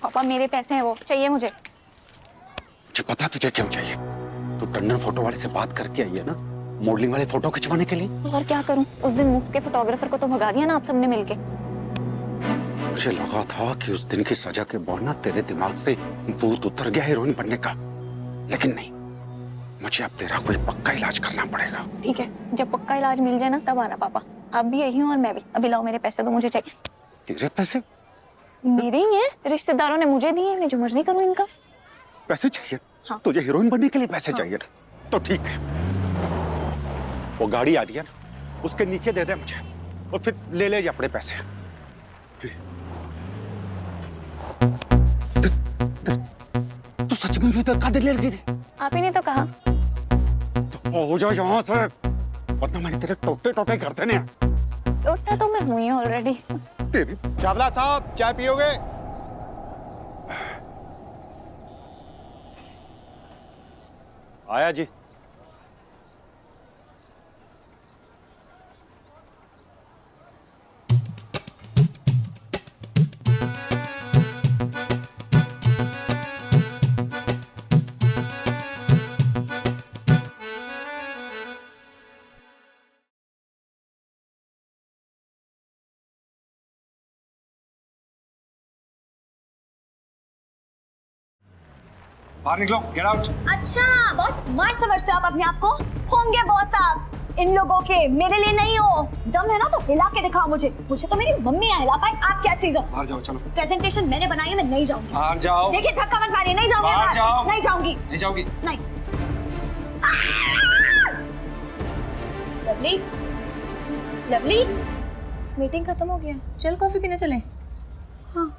पापा मेरे पैसे हैं, वो चाहिए मुझे। मुझे पता तुझे क्यों चाहिए। तू टंडन फोटो वाले से बात करके आई है ना, मॉडलिंग वाले फोटो खिंचवाने के लिए। और क्या करूं, उस दिन मुफ्त के फोटोग्राफर को तो भगा दिया ना आप सबने मिलके। मुझे लगा था कि उस दिन की सजा के बाद ना तेरे दिमाग से भूत उतर गया हीरोइन बनने का, लेकिन नहीं। मुझे अब तेरा कोई पक्का इलाज करना पड़ेगा। ठीक है, जब पक्का इलाज मिल जाए ना तब आना पापा। आप भी यही हो और मैं भी। अभी लाओ मेरे पैसे, तो मुझे चाहिए। तेरे पैसे? मेरे ही हैं, रिश्तेदारों ने मुझे दिए, मैं जो मर्जी करूं इनका। पैसे चाहिए? हाँ। तुझे हीरोइन बनने के लिए पैसे हाँ। चाहिए ना? तो ठीक है, वो गाड़ी आ रही है ना, उसके नीचे दे दे मुझे और फिर ले ले अपने पैसे। तू सच में भी धक्का दे ले लगी थी? आप ही ने तो कहा। तो हो जाओ यहाँ से, वरना मैंने तेरे टोटे टोटे कर देने हैं। उठा तो मैं हुई हूँ ऑलरेडी। तेरी चावला साहब, चाय पियोगे? आया जी। बाहर निकलो, गेट आउट। अच्छा, बहुत स्मार्ट समझते हो आप अपने आप को। होंगे बॉस आप इन लोगों के, मेरे लिए नहीं हो। दम है ना तो हिला के दिखाओ मुझे। मुझे तो मेरी मम्मी ना हिला पाए, आप क्या चीज हो? बाहर जाओ, चलो। प्रेजेंटेशन मैंने बनाई है, मैं नहीं जाऊंगी। बाहर जाओ। देखिए धक्का मत मारिए, नहीं जाऊंगी। बाहर जाओ। नहीं जाऊंगी। नहीं जाओगी? नहीं। लवली, लवली, मीटिंग खत्म हो गया, चल कॉफी पीने चलें। हाँ।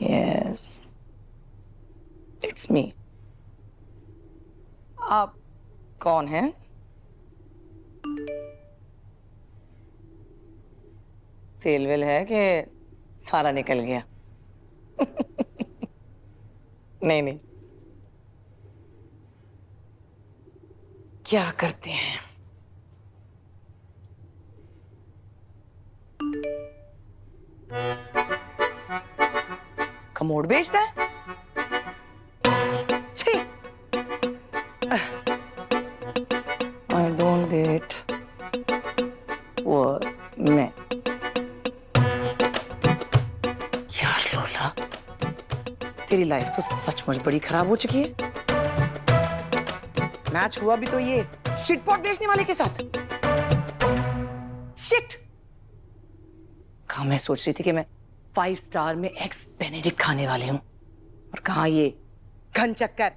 Yes, it's me. आप कौन हैं? तेल वेल है कि सारा निकल गया? नहीं नहीं, क्या करते हैं? कमोड बेचता है? छी! I don't date poor men. यार लोला, तेरी लाइफ तो सचमुच बड़ी खराब हो चुकी है। मैच हुआ भी तो ये शिटपॉट बेचने वाले के साथ। शिट! कहाँ मैं सोच रही थी कि मैं 5 स्टार में एग्स बेनेडिक्ट खाने वाली हूं, और कहाँ ये घन चक्कर।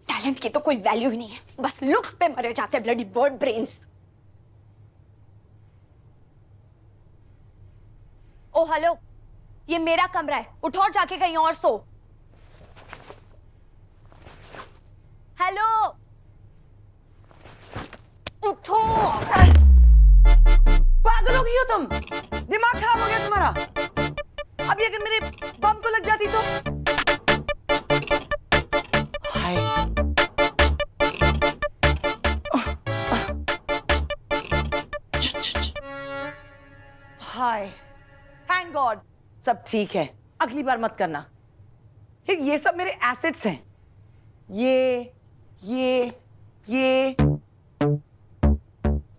टैलेंट की तो कोई वैल्यू ही नहीं है, बस लुक्स पे मरे जाते हैं ब्लडी बर्ड ब्रेन्स। ओ हेलो, ये मेरा कमरा है, उठो और जाके कहीं और सो। हेलो, उठो। पागल हो गई हो तुम? दिमाग खराब हो गया तुम्हारा? अभी अगर मेरे बम को लग जाती तो? हाय, हाय, थैंक गॉड सब ठीक है। अगली बार मत करना। ये सब मेरे एसेट्स हैं। ये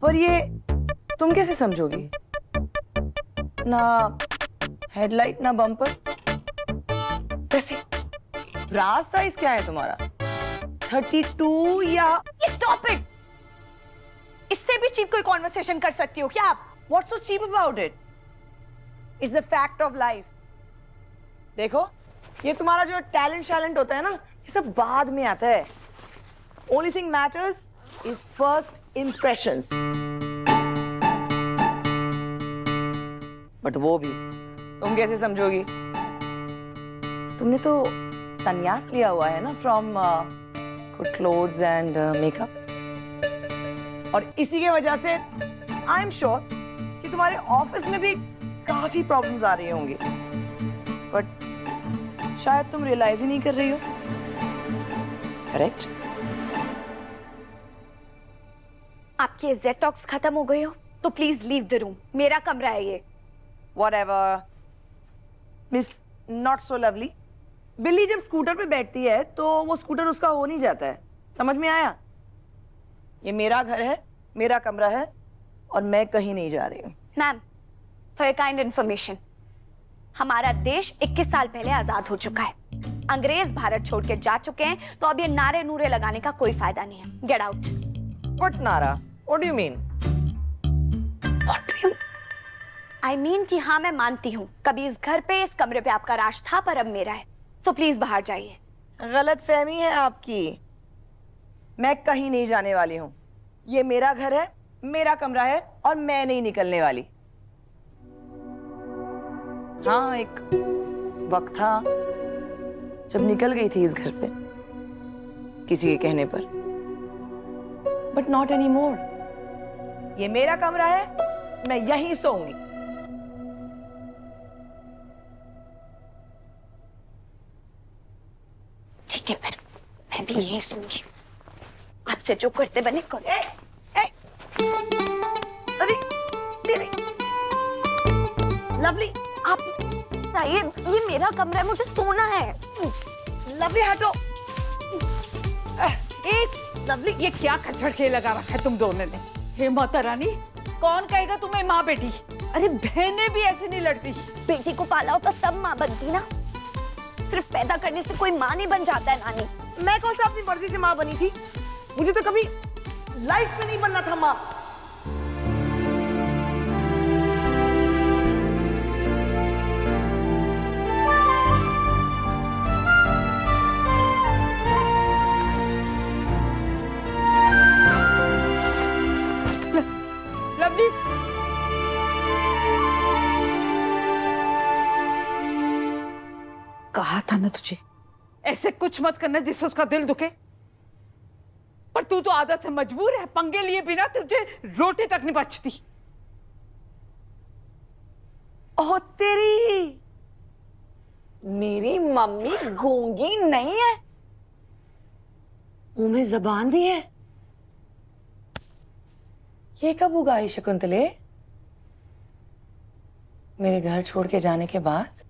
पर ये तुम कैसे समझोगी? ना हेडलाइट ना बम्पर। वैसे ब्रास साइज क्या है तुम्हारा? 32 या? Stop it. इससे भी चीप कोई कॉन्वर्सेशन कर सकती हो क्या आप? What's so cheap about it? It's a fact of life. देखो, ये तुम्हारा जो टैलेंट होता है ना, ये सब बाद में आता है। Only thing matters is first impressions. But वो भी तुम कैसे समझोगी? तुमने तो संन्यास लिया हुआ है ना from good clothes and makeup. और इसी की वजह से आई एम श्योर कि तुम्हारे ऑफिस में भी काफी प्रॉब्लम्स आ रही होंगी, बट शायद तुम रियलाइज ही नहीं कर रही हो। करेक्ट? आपकी एग्जैक्ट टॉक्स खत्म हो गई हो तो प्लीज लीव द रूम, मेरा कमरा है ये। Whatever. Miss not so lovely, बिल्ली जब स्कूटर पे बैठती है तो वो स्कूटर उसका हो नहीं जाता है, समझ में आया? ये मेरा घर है, मेरा कमरा है और मैं कहीं नहीं जा रही हूँ। Ma'am, for your kind information, हमारा देश 21 साल पहले आजाद हो चुका है। अंग्रेज भारत छोड़ के जा चुके हैं, तो अब ये नारे नूरे लगाने का कोई फायदा नहीं है। Get out. What नारा? What do you mean? What do you? I mean कि हाँ, मैं मानती हूँ कभी इस घर पे, इस कमरे पे आपका राज था, पर अब मेरा है। सो प्लीज बाहर जाइए। गलत फहमी है आपकी, मैं कहीं नहीं जाने वाली हूँ। ये मेरा घर है, मेरा कमरा है और मैं नहीं निकलने वाली। हाँ, एक वक्त था जब निकल गई थी इस घर से किसी के कहने पर, बट नॉट एनी मोर। ये मेरा कमरा है, मैं यहीं सोऊंगी। ठीक है, फिर मैं भी यहीं सोऊंगी। आपसे जो करते बने करो। अरे तेरे लवली, आप ये मेरा कमरा है, मुझे सोना है। लवली हटो। एक लवली, ये क्या खच्चड़ खेल लगा रखा है तुम दोनों ने? हे माता रानी, कौन कहेगा तुम्हें माँ बेटी? अरे बहनें भी ऐसे नहीं लड़ती। बेटी को पाला होता तब माँ बनती ना, सिर्फ पैदा करने से कोई माँ नहीं बन जाता है नानी। मैं कौन सा अपनी मर्जी से माँ बनी थी? मुझे तो कभी लाइफ में नहीं बनना था माँ। लवली, कहा था ना तुझे ऐसे कुछ मत करना जिससे उसका दिल दुखे, पर तू तो आदत से मजबूर है। पंगे लिए बिना तुझे रोटी तक नहीं बचती। ओह तेरी, मेरी मम्मी गूंगी नहीं है, मुंह में जबान भी है। ये कब उगाई शकुंतले? मेरे घर छोड़ के जाने के बाद?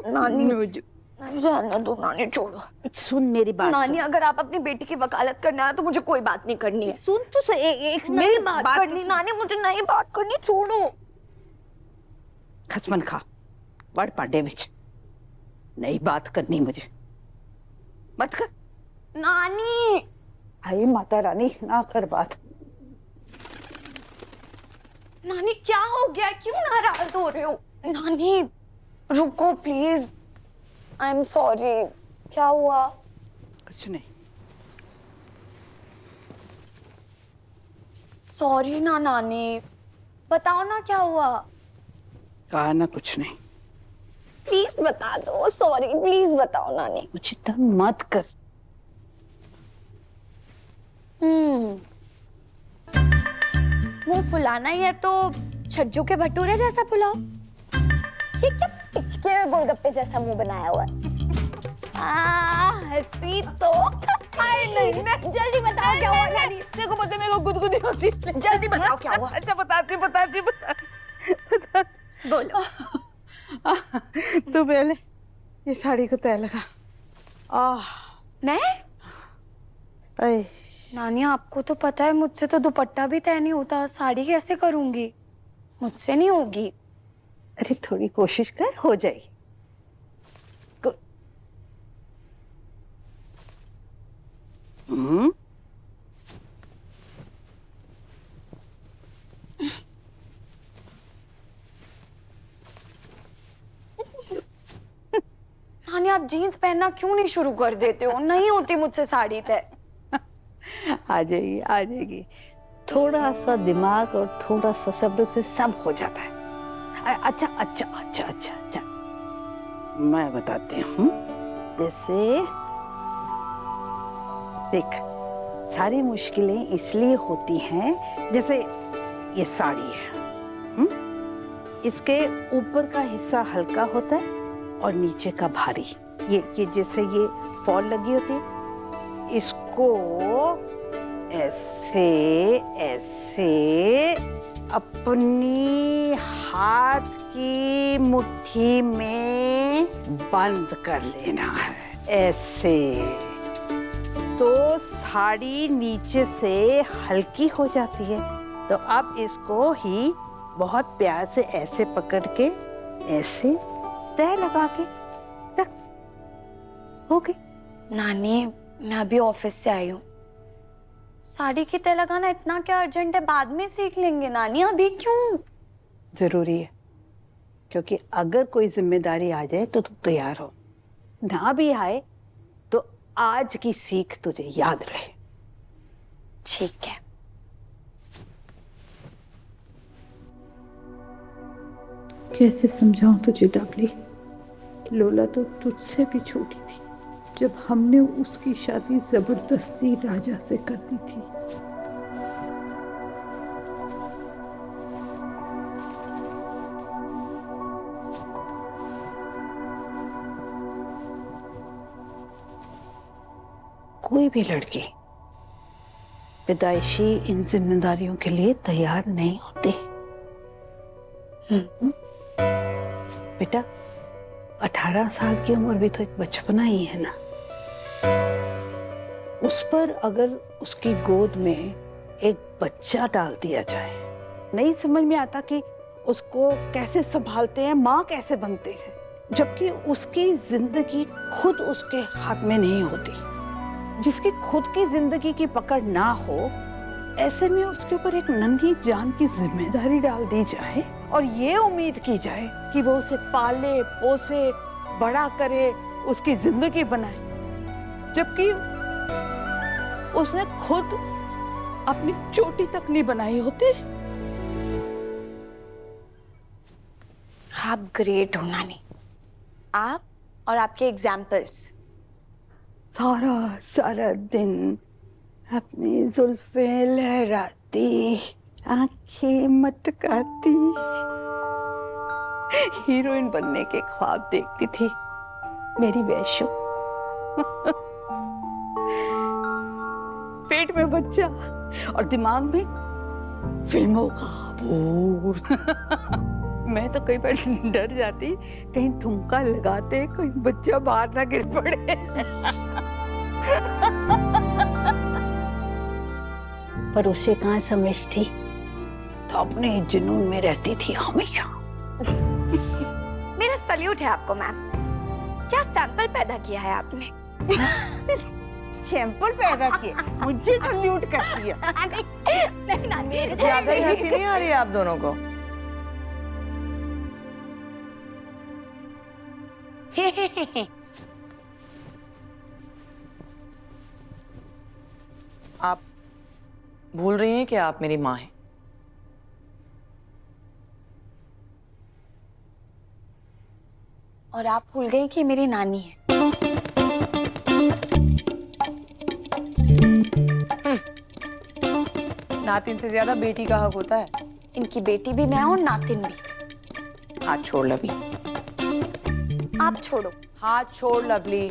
नानी, जाने दो नानी, छोड़ो। सुन मेरी बात। नानी, अगर आप अपनी बेटी की वकालत करना है तो मुझे कोई बात नहीं करनी है। सुन तो सही, एक मेरी बात करनी। नानी, मुझे नहीं बात करनी, छोड़ो। खसमन खा वड़ पाडे विच नहीं बात करनी, मुझे मत कर। नानी, हाय माता रानी, ना कर बात। नानी क्या हो गया? क्यों नाराज हो रहे हो? नानी रुको प्लीज। I am sorry. क्या हुआ? कुछ नहीं। सॉरी ना नानी, बताओ ना क्या हुआ। कहा ना कुछ नहीं। प्लीज बता दो। सॉरी, प्लीज बताओ नानी। मुझे तंग मत कर। मुंह फुलाना ही है तो छज्जू के भटूरे जैसा फुलाओ। ये क्या पिचके गोलगप्पे जैसा मुंह बनाया हुआ है? हंसी तो नहीं। जल्दी बताओ क्या हुआ नानी। देखो पता, मेरे को गुदगुदी होती है। जल्दी बताओ क्या हुआ। अच्छा बताती बोलो। तू पहले ये साड़ी को तय लगा। मैं? अरे नानी, आपको तो पता है मुझसे तो दुपट्टा भी तय नहीं होता, साड़ी कैसे करूंगी? मुझसे नहीं होगी। अरे थोड़ी कोशिश कर, हो जाएगी। आप जीन्स पहनना क्यों नहीं शुरू कर देते हो? नहीं होती मुझसे साड़ी तय। आ जाएगी आ जाएगी, थोड़ा सा दिमाग और थोड़ा सा सब्र से सब हो जाता है। अच्छा अच्छा अच्छा अच्छा अच्छा, मैं बताती हूँ। जैसे देख, सारी मुश्किलें इसलिए होती हैं, जैसे ये साड़ी है, इसके ऊपर का हिस्सा हल्का होता है और नीचे का भारी। ये जैसे ये फॉल लगी होती है, इसको ऐसे ऐसे अपनी हाथ की मुट्ठी में बंद कर लेना है, ऐसे। तो साड़ी नीचे से हल्की हो जाती है। तो अब इसको ही बहुत प्यार से ऐसे पकड़ के ऐसे तह लगा के रख, हो गई। नानी, मैं अभी ऑफिस से आई हूँ। साड़ी की तय लगाना इतना क्या अर्जेंट है? बाद में सीख लेंगे नानी, अभी क्यों? जरूरी है, क्योंकि अगर कोई जिम्मेदारी आ जाए तो तुम तैयार हो, ना भी आए तो आज की सीख तुझे याद रहे। ठीक है। कैसे समझाऊं तुझे डबली? लोला तो तुझसे भी छोटी थी जब हमने उसकी शादी जबरदस्ती राजा से कर दी थी। कोई भी लड़की पैदाइशी इन जिम्मेदारियों के लिए तैयार नहीं होती। बेटा, 18 साल की उम्र भी तो एक बचपना ही है ना। उस पर अगर उसकी गोद में एक बच्चा डाल दिया जाए, नहीं समझ में आता कि उसको कैसे संभालते हैं, माँ कैसे बनते हैं, जबकि उसकी जिंदगी खुद उसके हाथ में नहीं होती। जिसकी खुद की जिंदगी की पकड़ ना हो, ऐसे में उसके ऊपर एक नन्ही जान की जिम्मेदारी डाल दी जाए और ये उम्मीद की जाए कि वो उसे पाले पोसे बड़ा करे, उसकी जिंदगी बनाए, जबकि उसने खुद अपनी चोटी तक नहीं बनाई होती। आप ग्रेट हो नानी, आप और आपके एग्जाम्पल्स। सारा सारा दिन अपनी जुल्फें लहराती, आंखें मटकाती, हीरोइन बनने के ख्वाब देखती थी मेरी वैशु। पेट में बच्चा और दिमाग में फिल्मों का भूत। मैं तो कई बार डर जाती, कहीं ठुमका लगाते कोई बच्चा बाहर ना गिर पड़े। पर उसे कहाँ समझ थी, तो अपने जुनून में रहती थी हमेशा। मेरा सल्यूट है आपको मैम, क्या सैंपल पैदा किया है आपने। सैंपल पैदा किए, मुझे सल्यूट करती है। नहीं नानी, ज्यादा ही हंसी नहीं आ रही है आप दोनों को? आप भूल रही हैं कि आप मेरी माँ हैं। और आप भूल गए कि मेरी नानी है। नातिन से ज्यादा बेटी का हक होता है। इनकी बेटी भी मैं हूँ, नातिन भी। हाथ छोड़ लवली। आप छोड़ो। हाथ छोड़ लवली।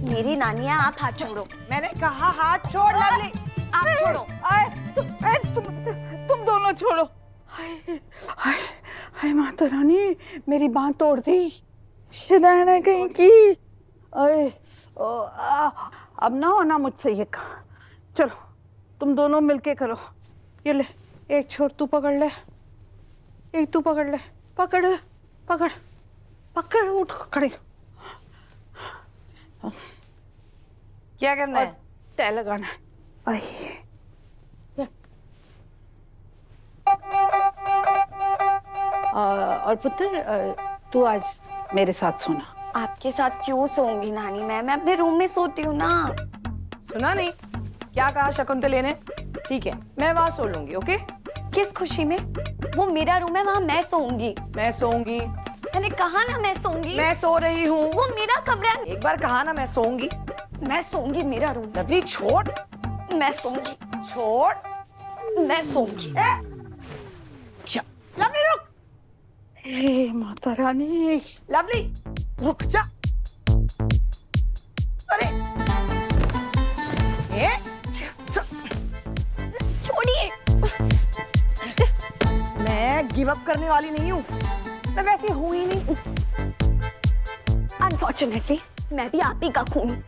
मेरी नानी है, आप हाथ छोड़ो। मैंने कहा हाथ छोड़ लवली। आप छोड़ो। तुम दोनों छोड़ो। हाय हाय हाय माता रानी, मेरी बांह तोड़ दी, शैतान कहीं की। अरे अब ना होना मुझसे ये काम। चलो तुम दोनों मिलके करो। ये ले, एक छोर तू पकड़ ले, एक तू पकड़ ले। पकड़ पकड़ पकड़, उठ खड़े। क्या करना है? तय लगाना है। आइए और पुत्र, तू आज मेरे साथ सोना। आपके साथ क्यों सोऊंगी नानी? मैं अपने रूम में सोती हूँ ना। सुना नहीं क्या कहा शकुंतले ने? ठीक है, मैं वहां सो लूंगी। ओके? किस खुशी में? वो मेरा रूम है, वहां मैं सोऊंगी। मैं सोऊंगी। मैंने कहा ना मैं सोऊंगी। मैं सो रही हूँ। वो मेरा कमरा है। एक बार कहा ना मैं सोऊंगी। मैं सोऊंगी, मेरा रूम। लवली छोड़। मैं सोऊंगी, छोड़। मैं सोऊंगी। क्या? लवली रुक। हे माता रानी, लवली रुक जा। अरे ए, छोड़िए। मैं गिव अप करने वाली नहीं हूँ। मैं वैसे हूँ ही नहीं। अनफॉर्चुनेटली मैं भी आप ही का खून हूँ,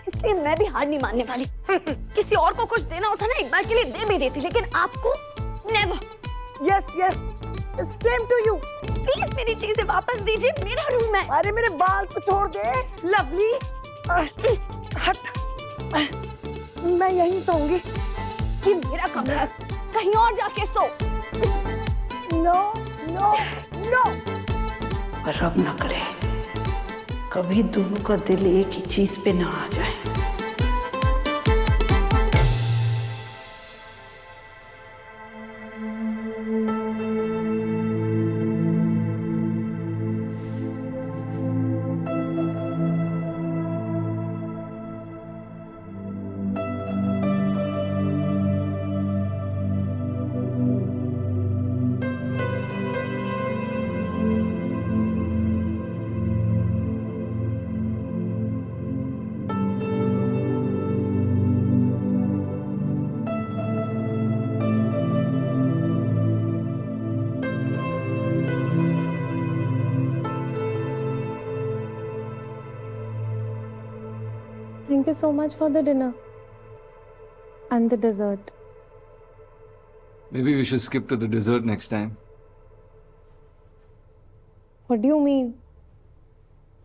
इसलिए मैं भी हार नहीं मानने वाली। किसी और को कुछ देना होता ना एक बार के लिए दे भी देती, लेकिन आपको never. Yes yes, same to you. Please मेरी चीजें वापस दीजिए, मेरा रूम है। अरे मेरे बाल तो छोड़ दे लवली। हट। मैं यहीं सोऊंगी। ये मेरा कमरा है, कहीं और जाके सो। No no no. पर अब ना करे, कभी दोनों का दिल एक ही चीज पे ना आ जाए। Thank you so much for the dinner and the dessert. Maybe we should skip to the dessert next time. What do you mean?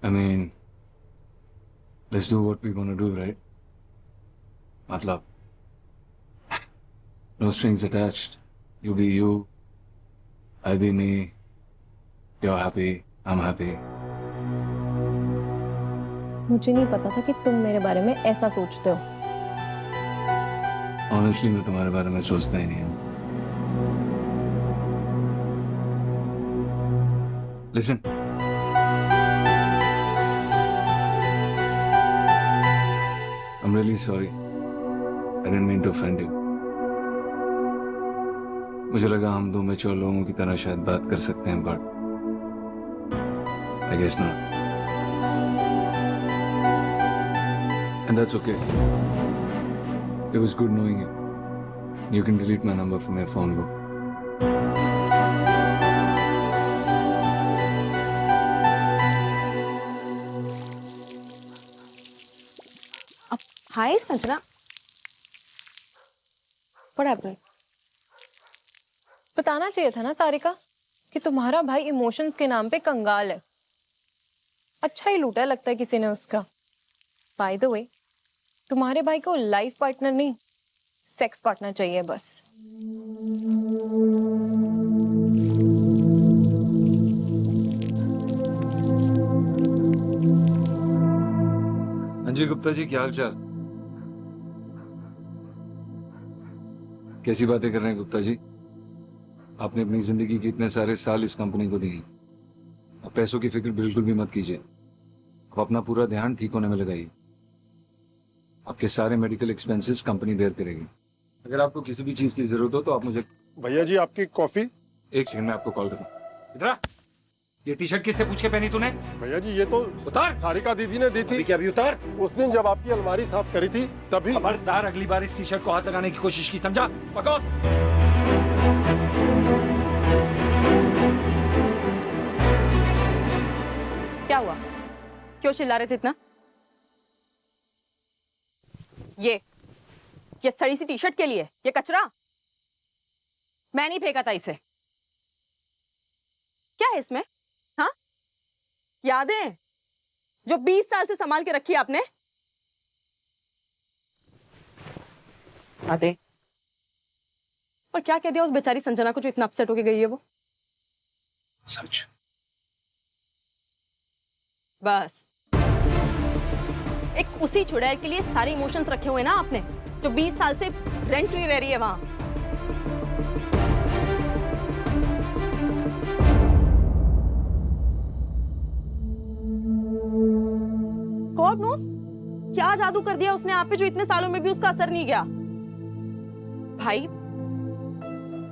I mean, let's do what we want to do, right? Matlab, no strings attached. You be you, I be me. You're happy, I'm happy. मुझे नहीं पता था कि तुम मेरे बारे में ऐसा सोचते हो। Honestly, मैं तुम्हारे बारे में सोचता ही नहीं हूँ. Listen. I'm really sorry. I didn't mean to offend you. मुझे लगा हम दो मैच्योर लोगों की तरह शायद बात कर सकते हैं, but I guess not. And that's okay. It was good knowing you. You can delete my number from your phone book. Hi, Sanjana. What happened? बताना चाहिए था ना सारिका कि तुम्हारा भाई इमोशंस के नाम पे कंगाल है। अच्छा ही लूटा लगता है किसी ने उसका। बाय द वे, तुम्हारे भाई को लाइफ पार्टनर नहीं, सेक्स पार्टनर चाहिए बस। अंजलि गुप्ता जी, क्या हाल चाल? कैसी बातें कर रहे हैं गुप्ता जी? आपने अपनी जिंदगी के इतने सारे साल इस कंपनी को दिए, अब पैसों की फिक्र बिल्कुल भी मत कीजिए। अब अपना पूरा ध्यान ठीक होने में लगाइए। आपके सारे मेडिकल एक्सपेंसेस कंपनी बेयर करेगी। अगर आपको किसी भी चीज की जरूरत हो तो आप मुझे। भैया जी आपकी कॉफी। एक सेकंड में आपको कॉल करूँ। इधर आ। ये टी शर्ट किससे पूछ के पहनी तूने? भैया जी ये तो उतार। सारिका दीदी ने दी थी। क्या अभी उतार? उस दिन जब आपकी अलमारी साफ करी थी तभी। खबरदार, अगली बार इस टी शर्ट को हाथ लगाने की कोशिश की, समझा? पकड़। क्या हुआ? क्यों चिल्ला रहे थे इतना? ये सड़ी सी टी शर्ट के लिए ये कचरा? मैं नहीं फेंका था इसे। क्या है इसमें? हाँ, यादें जो 20 साल से संभाल के रखी है आपने। यादें। और क्या कह दिया उस बेचारी संजना को जो इतना अपसेट होके गई है वो? सच। बस एक उसी चुड़ैल के लिए सारे इमोशंस रखे हुए ना आपने, जो 20 साल से रेंट फ्री रह रही है वहां। गॉड नोस क्या जादू कर दिया उसने आप पे जो इतने सालों में भी उसका असर नहीं गया। भाई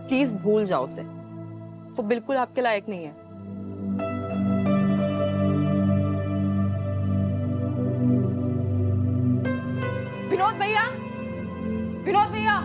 प्लीज भूल जाओ उसे, वो बिल्कुल आपके लायक नहीं है। विनोद भैया, विनोद भैया,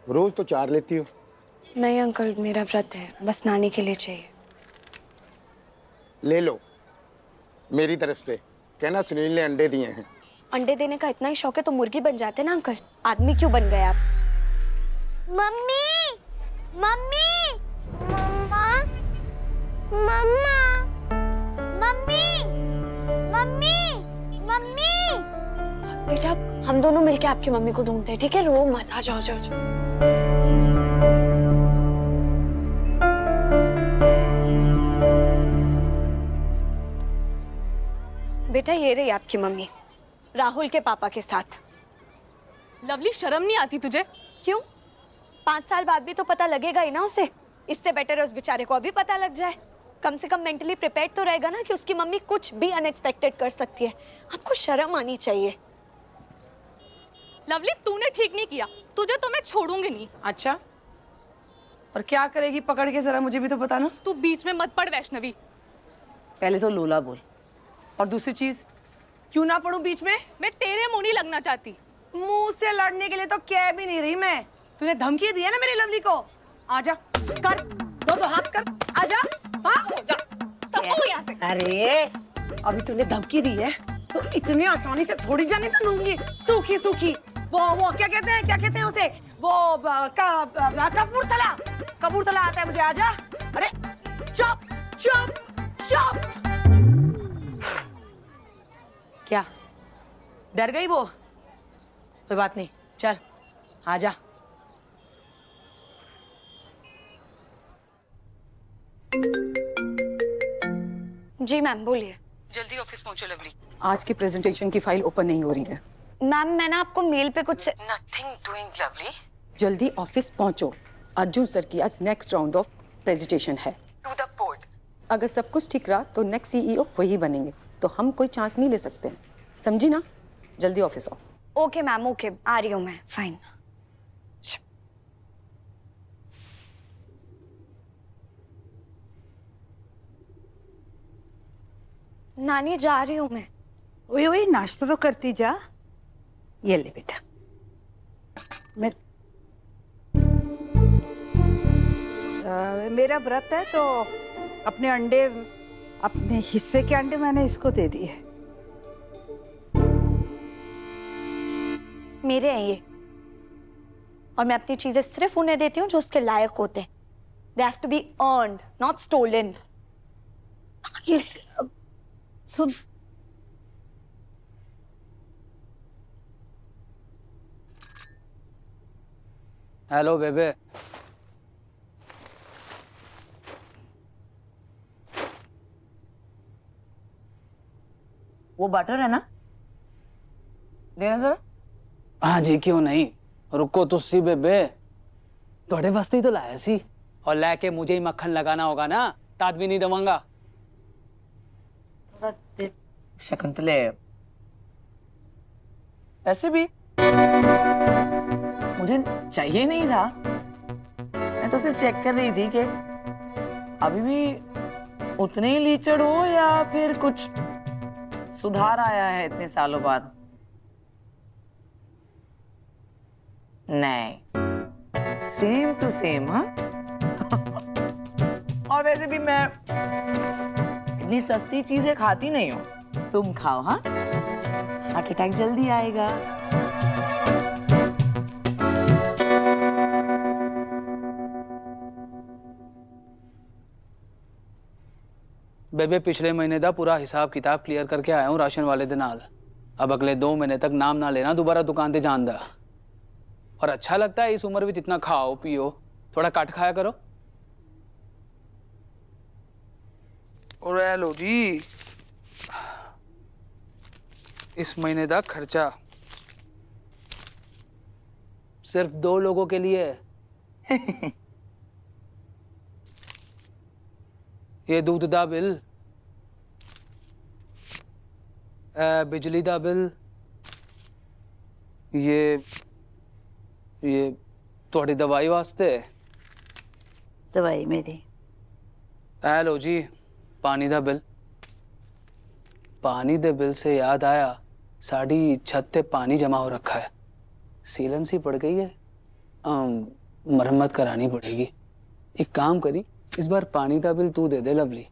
रोज तो 4 लेती हो। नहीं अंकल, मेरा व्रत है, बस नानी के लिए चाहिए। ले लो मेरी तरफ से, कहना सुनील ने अंडे दिए हैं। अंडे देने का इतना ही शौक है तो मुर्गी बन जाते ना अंकल, आदमी क्यों बन गए आप? मम्मी, मम्मी, मम्मा, मम्मा, मम्मी, मम्मी, मम्मी। बेटा हम दोनों मिलके आपकी मम्मी को ढूंढते हैं, ठीक है? रो मत, आ जाओ, जाओ। बेटा ये रही आपकी मम्मी, राहुल के पापा के साथ। लवली शर्म नहीं आती तुझे? क्यों? 5 साल बाद भी तो पता लगेगा ही ना उसे। इससे बेटर है उस बेचारे को अभी पता लग जाए। कम से कम मेंटली प्रिपेयर्ड तो रहेगा ना कि उसकी मम्मी कुछ भी अनएक्सपेक्टेड कर सकती है। आपको शर्म आनी चाहिए। लवली तूने ठीक नहीं किया, तुझे तो मैं छोड़ूंगी नहीं। अच्छा, और क्या करेगी पकड़ के, जरा मुझे भी तो बताना। तू बीच में मत पड़ वैष्णवी। पहले तो लोला बोल, और दूसरी चीज, क्यों ना पढ़ूं बीच में? मैं तेरे मुंह नहीं लगना चाहती। मुंह से लड़ने के लिए तो कह भी नहीं रही मैं। तूने धमकी दी है ना मेरी लवली को। आजा, कर दो हाथ कर, आजा, भाग हो जा। तब यहाँ से। अरे अभी तूने धमकी दी है तो इतनी आसानी से थोड़ी जाने तो लूंगी। सूखी सूखी वो क्या कहते हैं उसे, वो कपूरथला, कपूरथला आता है मुझे। आजा। अरे चुप चुप चुप। क्या डर गई वो? कोई बात नहीं, चल आजा। जी मैम बोलिए। जल्दी ऑफिस पहुंचो लवली, आज की प्रेजेंटेशन की फाइल ओपन नहीं हो रही है। मैम मैंने आपको मेल पे कुछ नथिंग डूइंग लवली, जल्दी ऑफिस पहुंचो। अर्जुन सर की आज नेक्स्ट राउंड ऑफ प्रेजेंटेशन है टू द बोर्ड। अगर सब कुछ ठीक रहा तो नेक्स्ट सीईओ वही बनेंगे, तो हम कोई चांस नहीं ले सकते, समझी ना? जल्दी ऑफिस आओ। ओके मैम, ओके आ रही हूँ मैं। फाइन। नानी जा रही हूँ मैं। वही नाश्ता तो करती जा। ये ले बेटा, मेरा व्रत है तो अपने अंडे, अपने हिस्से के अंडे मैंने इसको दे दिए। मेरे हैं ये, और मैं अपनी चीजें सिर्फ उन्हें देती हूँ जो उसके लायक होते हैं। They have to be earned, not stolen. ये सुन, हेलो बेबे। वो बटर है ना, देना जरा। हाँ जी, क्यों नहीं, रुको तुसी बेबे, थोड़े वास्ते ही तो लाया सी, और लेके मुझे ही मक्खन लगाना होगा ना, तात भी नहीं दवांगा। शकुंतले, ऐसे भी मुझे चाहिए नहीं था, मैं तो सिर्फ चेक कर रही थी कि अभी भी उतने ही लीचड़ हो या फिर कुछ सुधार आया है इतने सालों बाद। नहीं, सेम टू सेम। हाँ और वैसे भी मैं इतनी सस्ती चीजें खाती नहीं हूँ, तुम खाओ। हाँ, हार्ट अटैक जल्दी आएगा। बेबे पिछले महीने का पूरा हिसाब किताब क्लियर करके आया हूँ राशन वाले दे नाल। अब अगले 2 महीने तक नाम ना लेना दोबारा दुकान ते जान दा। और अच्छा लगता है इस उम्र में जितना खाओ पियो, थोड़ा कट खाया करो। और ए लो जी, इस महीने का खर्चा सिर्फ 2 लोगों के लिए। ये दूध दा बिल, बिजली दा बिल, ये थोड़ी दवाई वास्ते। दवाई मेरी। ए लो जी पानी दा बिल। पानी दे बिल से याद आया, साड़ी छत पे पानी जमा हो रखा है, सीलन सी पड़ गई है, मरम्मत करानी पड़ेगी। एक काम करी, इस बार पानी का बिल तू दे दे लवली।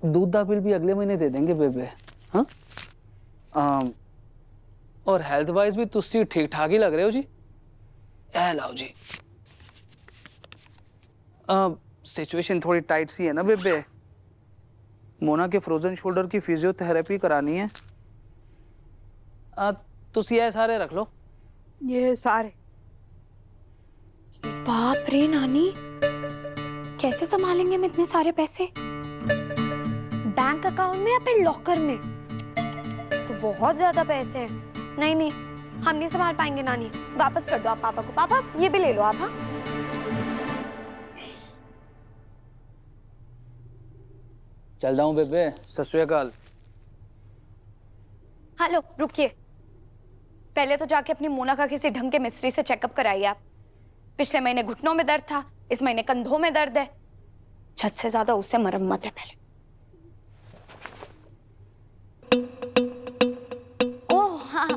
दूध का बिल भी अगले महीने दे देंगे बेबे। हाँ और हेल्थ वाइज भी तुसी ठीक ठाक ही लग रहे हो जी। ए लाओ जी। सिचुएशन थोड़ी टाइट सी है ना बेबे, मोना के फ्रोजन शोल्डर की फिजियोथेरेपी करानी है। तुसी ये सारे रख लो। ये सारे? बाप रे नानी, कैसे संभालेंगे हम इतने सारे पैसे? बैंक अकाउंट में या फिर लॉकर में? तो बहुत ज्यादा पैसे हैं। नहीं नहीं, हम नहीं संभाल पाएंगे नानी। वापस कर दो आप पापा को। पापा ये भी ले लो आप। हाँ चल जाऊं बेबे, सत श्री अकाल। हेलो रुकिए, पहले तो जाके अपनी मोना का किसी ढंग के मिस्त्री से चेकअप कराइए आप। पिछले महीने घुटनों में दर्द था, इस महीने कंधों में दर्द है। छत से ज्यादा उससे मरम्मत है पहले। ओह हाँ,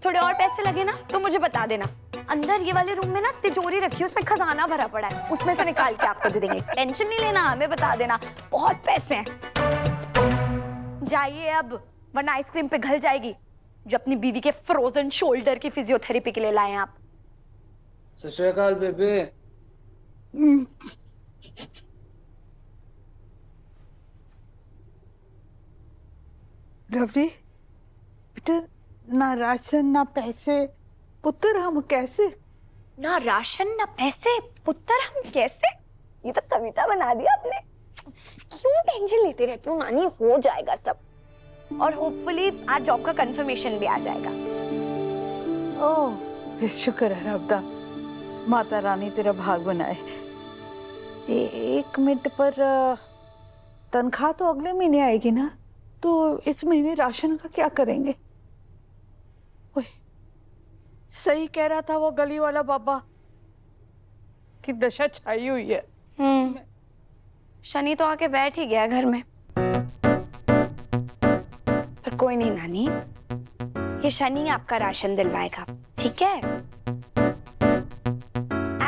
थोड़े और पैसे लगे ना तो मुझे बता देना। अंदर ये वाले रूम में ना तिजोरी रखी है, उसमें खजाना भरा पड़ा है, उसमें से निकाल के आपको दे देंगे। टेंशन नहीं लेना, हमें बता देना, बहुत पैसे हैं। जाइए अब, वरना आइसक्रीम पिघल जाएगी जो अपनी बीवी के फ्रोजन शोल्डर की फिजियोथेरेपी के लिए लाए हैं आप। सत श्री अकाल बेबे। रवि बेटा, ना राशन ना पैसे, पुत्र हम कैसे? ना राशन ना पैसे, पुत्र हम कैसे? ये तो कविता बना दिया आपने। क्यों टेंशन लेते रहती हो नानी, हो जाएगा सब। और होपफुली आज जॉब का कंफर्मेशन भी आ जाएगा। ओह शुक्र है रब्बा, माता रानी तेरा भाग बनाए। 1 मिनट पर तनख्वाह तो अगले महीने आएगी ना, तो इस महीने राशन का क्या करेंगे? ओए, सही कह रहा था वो गली वाला बाबा कि दशा छाई हुई है। शनि तो आके बैठ ही गया घर में। पर कोई नहीं नानी, ये शनि आपका राशन दिलवाएगा, ठीक है?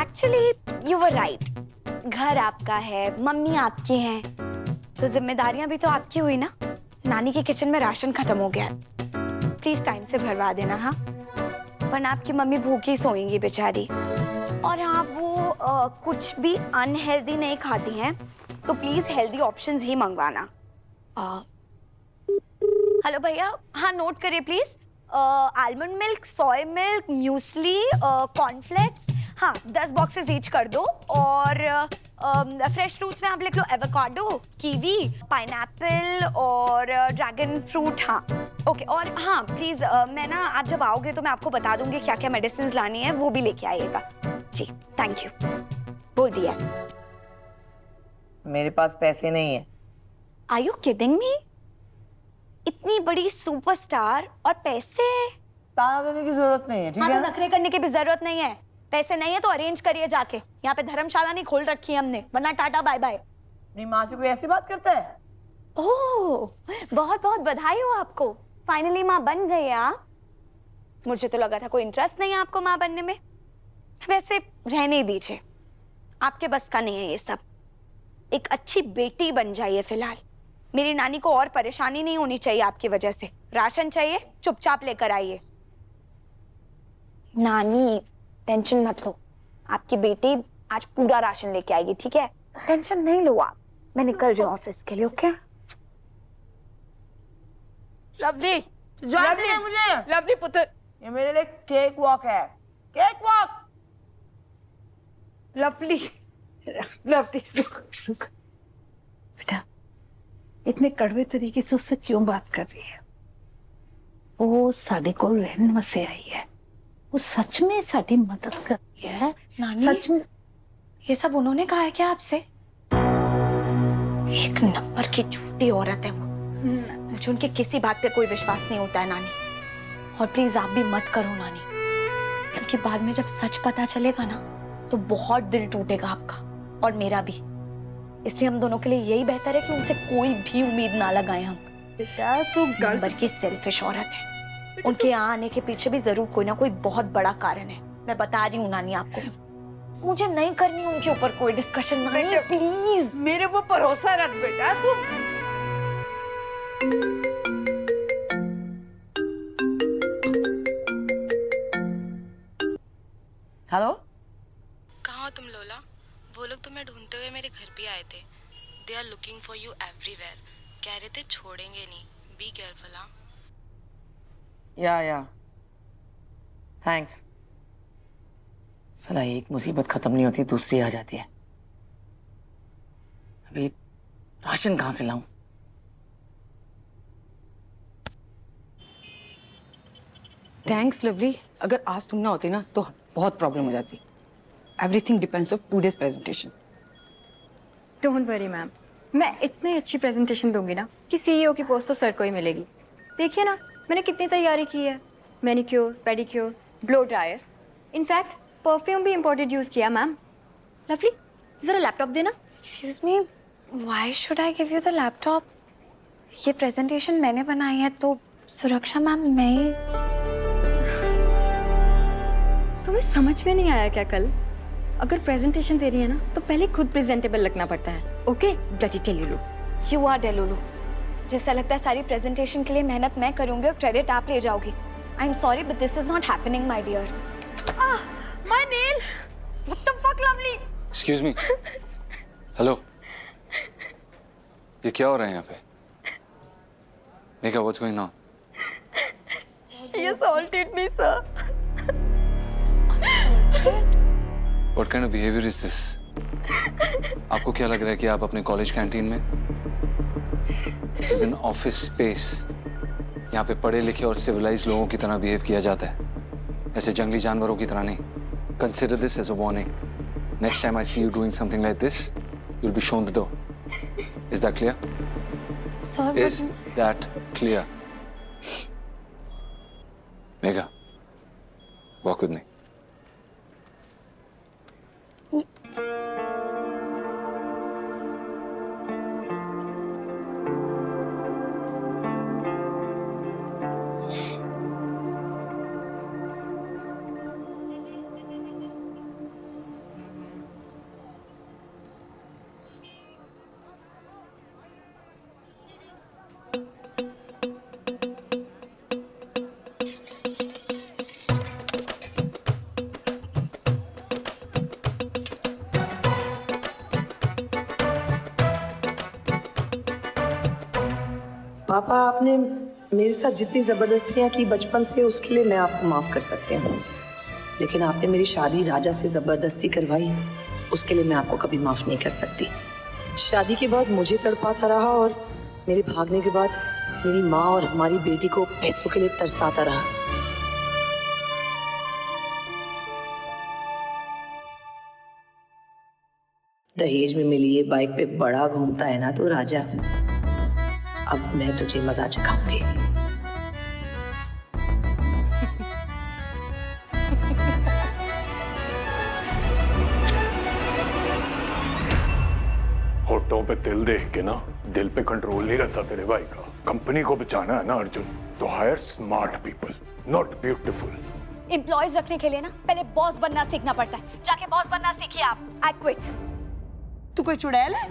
एक्चुअली यू वर राइट, घर आपका है, मम्मी आपकी हैं, तो जिम्मेदारियां भी तो आपकी हुई ना। नानी के किचन में राशन खत्म हो गया, प्लीज टाइम से भरवा देना। हाँ, वरना आपकी मम्मी भूखी सोएंगी बेचारी। और हाँ, वो कुछ भी अनहेल्दी नहीं खाती हैं, तो प्लीज हेल्दी ऑप्शंस ही मंगवाना। हेलो भैया, हाँ नोट करिए please. Almond milk, soy milk, muesli, cornflakes, हाँ 10 बॉक्सेस ईच कर दो। और फ्रेश फ्रूट्स में आप लिख लो एवोकाडो, कीवी, पाइनएप्पल और ड्रैगन फ्रूट। हाँ ओके। और हाँ प्लीज मैं ना, आप जब आओगे तो मैं आपको बता दूंगी क्या क्या मेडिसिन लानी है, वो भी लेके आइएगा जी। Thank you. बोल दिया। मेरे पास पैसे नहीं है। Are you kidding me? इतनी बड़ी सुपरस्टार और पैसे? ताना देने की जरूरत नहीं है, ठीक हाँ, है? तो नखरे करने की भी जरूरत नहीं है। पैसे नहीं है तो अरेंज करिए जाके। यहाँ पे धर्मशाला नहीं खोल रखी है हमने, वरना टाटा बाय बाय। अपनी माँ से कोई ऐसी बात करता है? ओह, बहुत बहुत बधाई हो आपको, फाइनली माँ बन गई आप। मुझे तो लगा था कोई इंटरेस्ट नहीं है आपको माँ बनने में। वैसे रहने ही दीजिए, आपके बस का नहीं है ये सब। एक अच्छी बेटी बन जाइए फिलहाल। मेरी नानी को और परेशानी नहीं होनी चाहिए आपकी वजह से। राशन चाहिए, चुपचाप लेकर आइए। नानी टेंशन मत लो, आपकी बेटी आज पूरा राशन लेके आएगी, ठीक है? टेंशन नहीं लो आप, मैं निकल रही हूँ ऑफिस के लिए, ओके? लवली जानती है मुझे। लवली पुत्र, ये मेरे लिए केक वॉक है, केक वॉक। लवली लवली रुक। बेटा इतने कड़वे तरीके से उससे क्यों बात कर रही है? वो साड़ी को रहने से आई है, वो सच में साड़ी मदद कर रही है। नानी, सच में ये सब उन्होंने कहा है क्या आपसे? एक नंबर की झूठी औरत है वो। मुझे उनके किसी बात पे कोई विश्वास नहीं होता है नानी। और प्लीज आप भी मत करो नानी, क्योंकि बाद में जब सच पता चलेगा ना तो बहुत दिल टूटेगा आपका और मेरा भी। इसलिए हम दोनों के लिए यही बेहतर है कि उनसे कोई भी उम्मीद ना लगाएं हम। बेटा तू नंबर की सेल्फिश औरत है। उनके यहाँ आने के पीछे भी जरूर कोई ना कोई बहुत बड़ा कारण है। मैं बता रही हूँ नानी आपको। मुझे नहीं करनी उनके ऊपर कोई डिस्कशन नानी, प्लीज। मेरे वो भरोसा रख बेटा तू। हेलो, कहाँ हो तुम लोला? वो लोग तुम्हें ढूंढते हुए मेरे घर पे आए थे। They are looking for you everywhere. कह रहे थे छोड़ेंगे नहीं, बी केयरफुल। हाँ, या थैंक्स। साला एक मुसीबत खत्म नहीं होती दूसरी आ जाती है। अभी राशन कहाँ से लाऊं? थैंक्स लवली, अगर आज तुम ना होती ना तो बहुत प्रॉब्लम हो जाती। Everything depends on today's presentation. Don't worry ma'am, मैं इतनी अच्छी प्रेजेंटेशन दूंगी ना कि सीईओ की पोस्ट तो सर को ही मिलेगी। देखिए ना मैंने कितनी तैयारी की है, manicure, pedicure, blow dryer, in fact perfume भी इम्पोर्टेड यूज किया मैम। लवली जरा लैपटॉप देना। Excuse me, why should I give you the laptop? ये प्रेजेंटेशन मैंने बनाई है तो सुरक्षा मैम मैं। तुम्हें समझ में नहीं आया क्या कल? अगर प्रेजेंटेशन दे रही है ना तो पहले खुद प्रेजेंटेबल लगना पड़ता है। Okay bloody delulu. You are delulu. जिससे लगता है सारी प्रेजेंटेशन के लिए मेहनत मैं करूंगी और क्रेडिट आप ले जाओगी। I am sorry but this is not happening my dear. My nail, what the fuck lovely. Excuse me, hello, ये क्या हो रहा है यहाँ पे? Megha, what's going on? She assaulted me, sir. What kind of behavior is this? आपको क्या लग रहा है कि आप अपने कॉलेज कैंटीन में? This is an office space. यहाँ पे पढ़े लिखे और सिविलाइज लोगों की तरह बिहेव किया जाता है, ऐसे जंगली जानवरों की तरह नहीं। Consider this as a warning. Next time I see you doing something like this, you'll be shown the door. Is that clear? Sir, is that clear? Megha, walk with me. पापा, आपने मेरे साथ जितनी जबरदस्तियां की बचपन से उसके लिए मैं आपको माफ कर सकती हूँ, लेकिन आपने मेरी शादी राजा से जबरदस्ती करवाई, उसके लिए मैं आपको कभी माफ नहीं कर सकती। शादी के बाद मुझे तड़पाता रहा और मेरे भागने के बाद मेरी माँ और हमारी बेटी को पैसों के लिए तरसाता रहा। दहेज में मिली ये बाइक पे बड़ा घूमता है ना तो राजा, अब मैं तुझे मजा चखाऊंगी। होठों पे तिल देख के ना दिल पे कंट्रोल नहीं रहता तेरे भाई का। कंपनी को बचाना है ना अर्जुन, तो hire smart people, not beautiful. Employees रखने के लिए ना पहले बॉस बनना सीखना पड़ता है। जाके बॉस बनना सीखिए आप। I quit. तू कोई चुड़ैल है?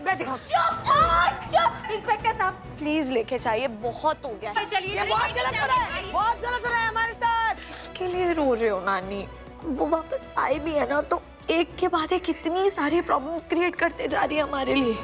मैं दिखाऊं। चुप इंस्पेक्टर साहब, प्लीज लेके जाइए, बहुत हो गया है। ये बहुत गलत हो रहा है, बहुत गलत हो रहा है हमारे साथ। इसके लिए रो रहे हो नानी? वो वापस आए भी है ना तो एक के बाद एक कितनी सारी प्रॉब्लम्स क्रिएट करते जा रही है हमारे लिए।